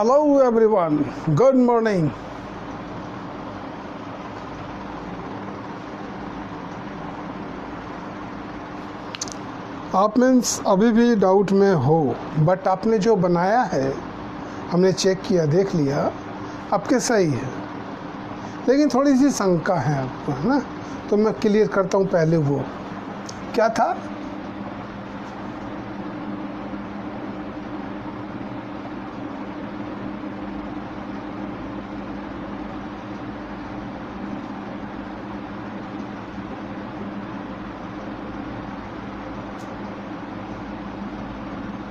Hello everyone, good morning. आप means अभी भी डाउट में हो, बट आपने जो बनाया है हमने चेक किया, देख लिया, आपके सही है, लेकिन थोड़ी सी शंका है आपको, है ना? तो मैं क्लियर करता हूँ पहले वो क्या था।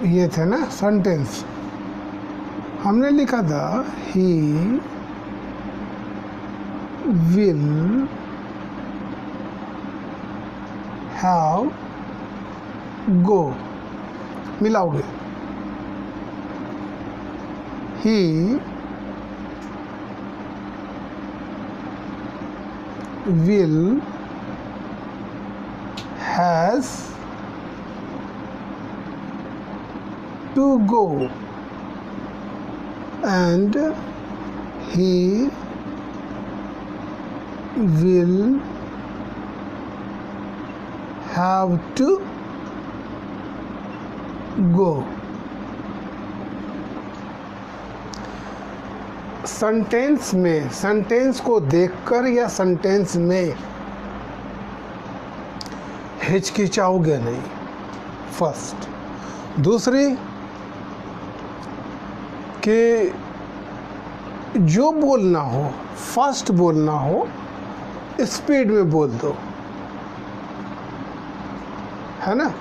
ये थे ना सेंटेंस, हमने लिखा था ही विल हैव गो, मिलाओगे, he will has to go and he will have to go. Sentence में, सेंटेंस को देखकर या सेंटेंस में हिचकिचाओगे नहीं, फर्स्ट। दूसरी कि जो बोलना हो फास्ट बोलना हो, स्पीड में बोल दो, है ना?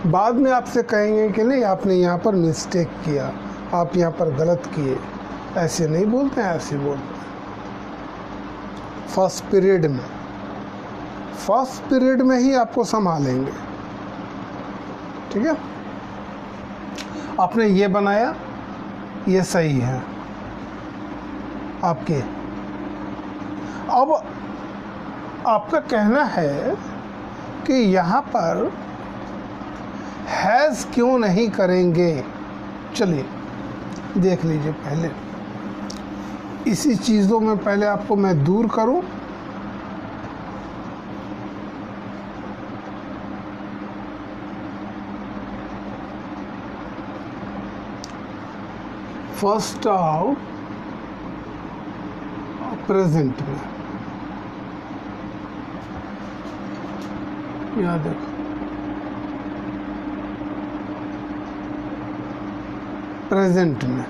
बाद में आपसे कहेंगे कि नहीं आपने यहाँ पर मिस्टेक किया, आप यहाँ पर गलत किए, ऐसे नहीं बोलते हैं, ऐसे बोलते हैं। फर्स्ट पीरियड में ही आपको संभालेंगे, ठीक है? आपने ये बनाया, ये सही है आपके। अब आपका कहना है कि यहाँ पर हैज़ क्यों नहीं करेंगे। चलिए देख लीजिए, पहले इसी चीज़ों में पहले आपको मैं दूर करूं। फर्स्ट आओ प्रेजेंट में, याद देखो, प्रेजेंट में,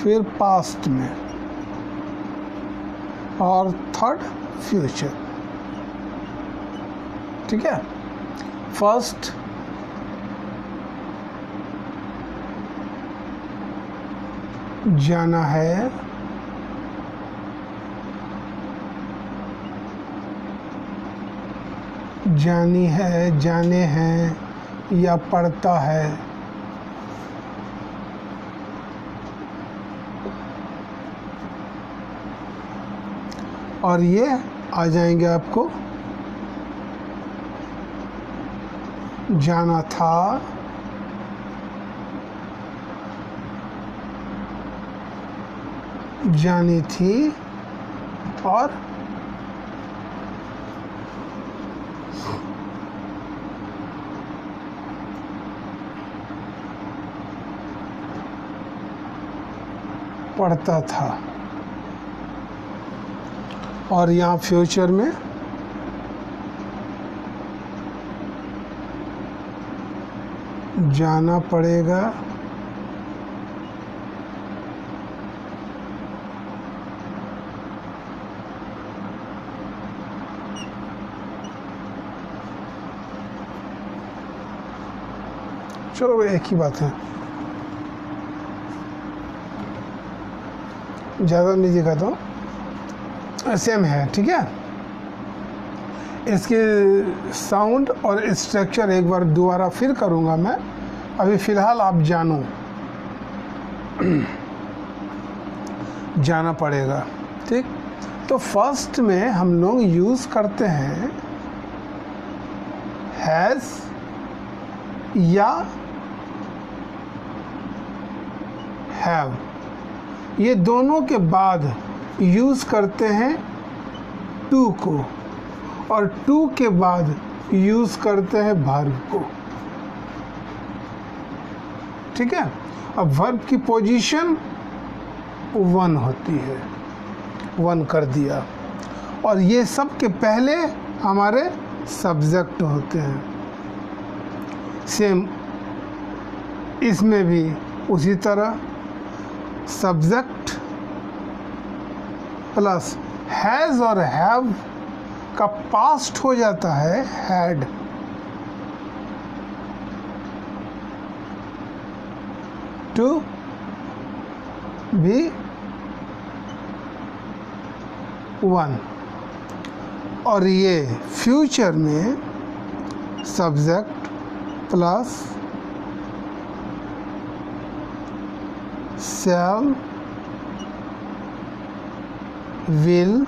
फिर पास्ट में, और थर्ड फ्यूचर, ठीक है? फर्स्ट जाना है, जानी है, जाने हैं, या पढ़ता है, और ये आ जाएंगे आपको जाना था, जानी थी, और पढ़ता था। और यहाँ फ्यूचर में जाना पड़ेगा, चलो एक ही बात है, ज़्यादा नहीं दिखाता हूँ, सेम है, ठीक है? इसके साउंड और स्ट्रक्चर एक बार दोबारा फिर करूँगा मैं, अभी फ़िलहाल आप जानो, जाना पड़ेगा, ठीक? तो फर्स्ट में हम लोग यूज़ करते हैं हैज़ या हैव, ये दोनों के बाद यूज़ करते हैं टू को, और टू के बाद यूज़ करते हैं वर्ब को। ठीक है, अब वर्ब की पोजीशन 1 होती है, 1 कर दिया, और ये सब के पहले हमारे सब्जेक्ट होते हैं। सेम इसमें भी उसी तरह सब्जेक्ट प्लस हैज़ और हैव का पास्ट हो जाता है हैड। टू बी 1, और ये फ्यूचर में subject plus shell will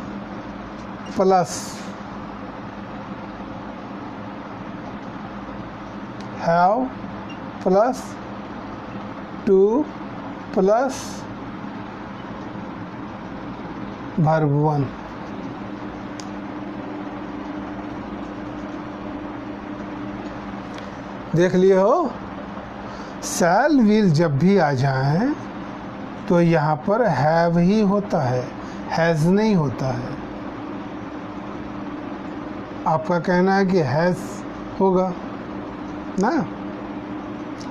plus have plus two plus verb 1। देख लिए हो, शैल विल जब भी आ जाए तो यहाँ पर हैव ही होता है, हैज़ नहीं होता है। आपका कहना है कि हैज़ होगा ना,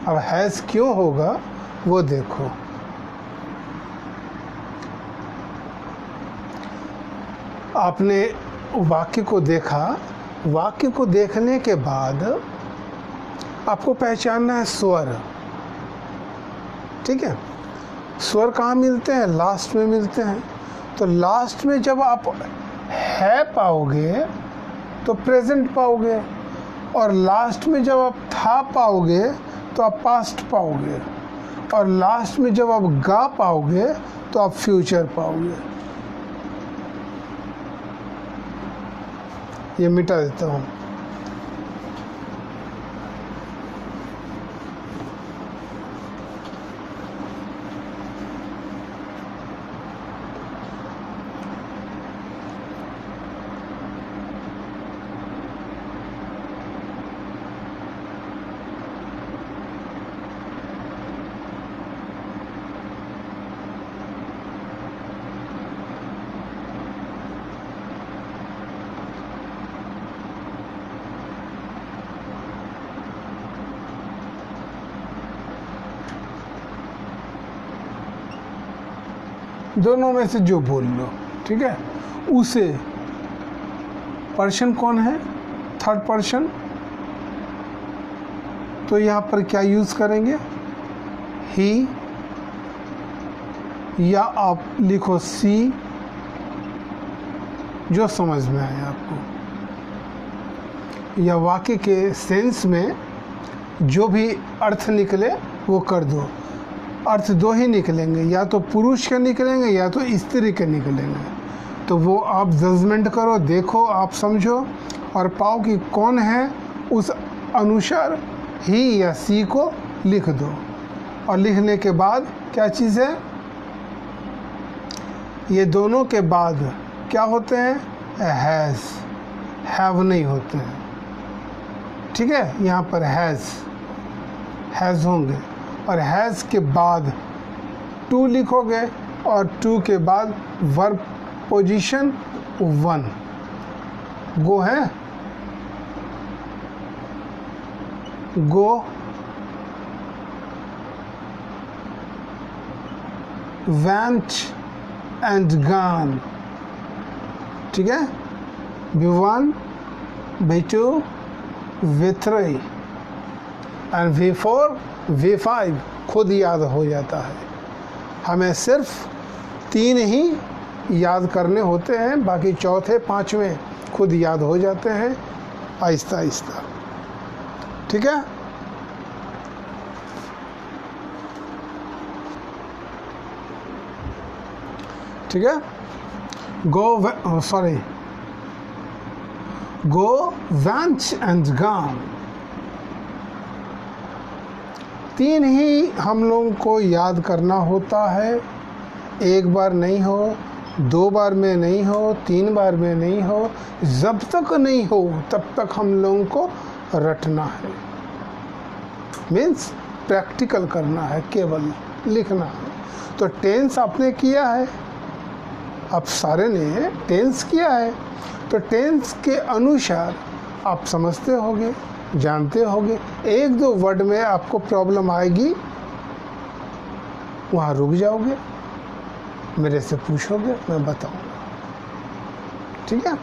अब हैज़ क्यों होगा वो देखो। आपने वाक्य को देखा, वाक्य को देखने के बाद आपको पहचानना है स्वर। ठीक है, स्वर कहाँ मिलते हैं? लास्ट में मिलते हैं। तो लास्ट में जब आप है पाओगे तो प्रेजेंट पाओगे, और लास्ट में जब आप था पाओगे तो आप पास्ट पाओगे, और लास्ट में जब आप गा पाओगे तो आप फ्यूचर पाओगे। ये मिटा देता हूँ। दोनों में से जो बोल लो, ठीक है। उसे पर्सन कौन है? Third person. तो यहाँ पर क्या यूज़ करेंगे? ही, या आप लिखो सी, जो समझ में आए आपको, या वाक्य के सेंस में जो भी अर्थ निकले वो कर दो। अर्थ दो ही निकलेंगे, या तो पुरुष के निकलेंगे या तो स्त्री के निकलेंगे। तो वो आप जजमेंट करो, देखो, आप समझो और पाओ कि कौन है, उस अनुसार ही या सी को लिख दो। और लिखने के बाद क्या चीज़ है, ये दोनों के बाद क्या होते हैं? हैज़, हैव नहीं होते हैं। ठीक है, यहाँ पर हैज़ होंगे, और हैज़ के बाद टू लिखोगे, और टू के बाद वर्ब पोजीशन 1। गो है, गो, went and gone। ठीक है, V1, V2, V3 and V4, V5 खुद याद हो जाता है। हमें सिर्फ 3 ही याद करने होते हैं, बाकी चौथे पांचवें खुद याद हो जाते हैं आहिस्ता आहिस्ता। ठीक है, ठीक है। go, went and gone। तीन ही हम लोगों को याद करना होता है। एक बार नहीं हो, 2 बार में नहीं हो, 3 बार में नहीं हो, जब तक नहीं हो तब तक हम लोगों को रटना है। मीन्स प्रैक्टिकल करना है, केवल लिखना है। तो टेंस आपने किया है, आप सारे ने टेंस किया है, तो टेंस के अनुसार आप समझते होगे, जानते होगे। 1-2 वर्ड में आपको प्रॉब्लम आएगी, वहाँ रुक जाओगे, मेरे से पूछोगे, मैं बताऊंगा। ठीक है।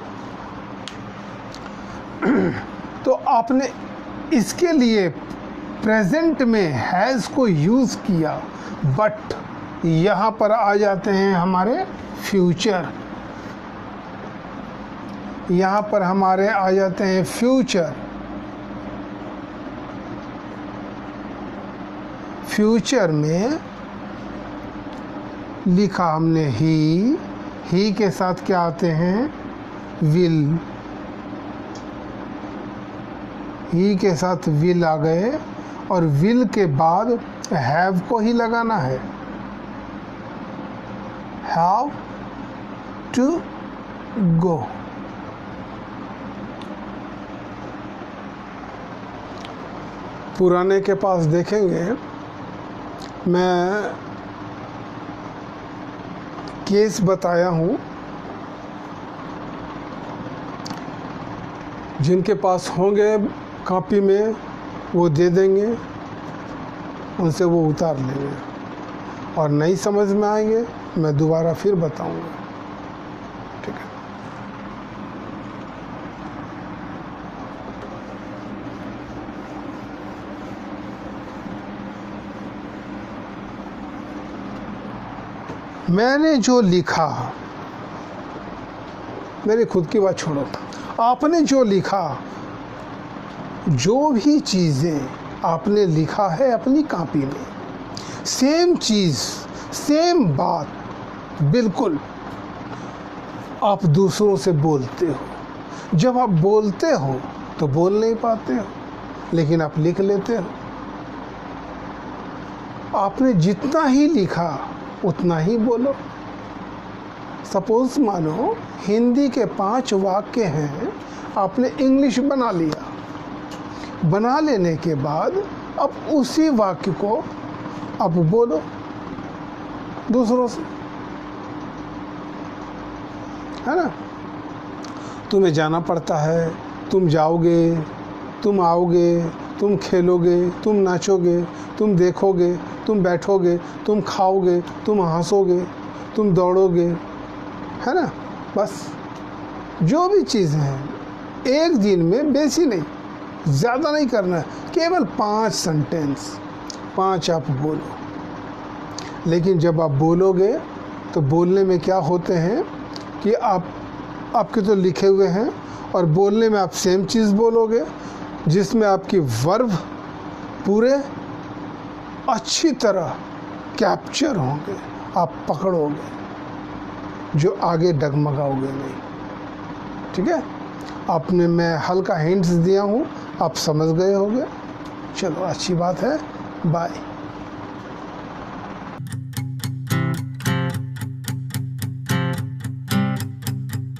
तो आपने इसके लिए प्रेजेंट में हैज़ को यूज़ किया, बट यहाँ पर आ जाते हैं हमारे फ्यूचर। यहाँ पर हमारे आ जाते हैं फ्यूचर। फ्यूचर में लिखा हमने ही के साथ क्या आते हैं? विल। ही के साथ विल आ गए, और विल के बाद हैव को ही लगाना है। Have to go. पुराने के पास देखेंगे, मैं केस बताया हूँ, जिनके पास होंगे कॉपी में वो दे देंगे, उनसे वो उतार लेंगे, और नहीं समझ में आएंगे मैं दोबारा फिर बताऊंगा। ठीक है। मैंने जो लिखा, मेरी खुद की बात छोड़ो, आपने जो लिखा, जो भी चीज़ें आपने लिखा है अपनी कॉपी में, सेम चीज़, सेम बात बिल्कुल आप दूसरों से बोलते हो। जब आप बोलते हो तो बोल नहीं पाते हो, लेकिन आप लिख लेते हो। आपने जितना ही लिखा उतना ही बोलो। सपोज मानो हिंदी के 5 वाक्य हैं, आपने इंग्लिश बना लिया। बना लेने के बाद अब उसी वाक्य को अब बोलो दूसरों से, है ना। तुम्हें जाना पड़ता है, तुम जाओगे, तुम आओगे, तुम खेलोगे, तुम नाचोगे, तुम देखोगे, तुम बैठोगे, तुम खाओगे, तुम हंसोगे, तुम दौड़ोगे, है ना। बस जो भी चीज़ हैं एक दिन में, बेसी नहीं, ज़्यादा नहीं करना है, केवल 5 सेंटेंस, 5 आप बोलो। लेकिन जब आप बोलोगे तो बोलने में क्या होते हैं कि आपके तो लिखे हुए हैं, और बोलने में आप सेम चीज़ बोलोगे, जिसमें आपकी वर्ब पूरे अच्छी तरह कैप्चर होंगे, आप पकड़ोगे, जो आगे डगमगाओगे नहीं। ठीक है। आपने, मैं हल्का हिंट्स दिया हूँ, आप समझ गए होंगे। चलो अच्छी बात है। बाय।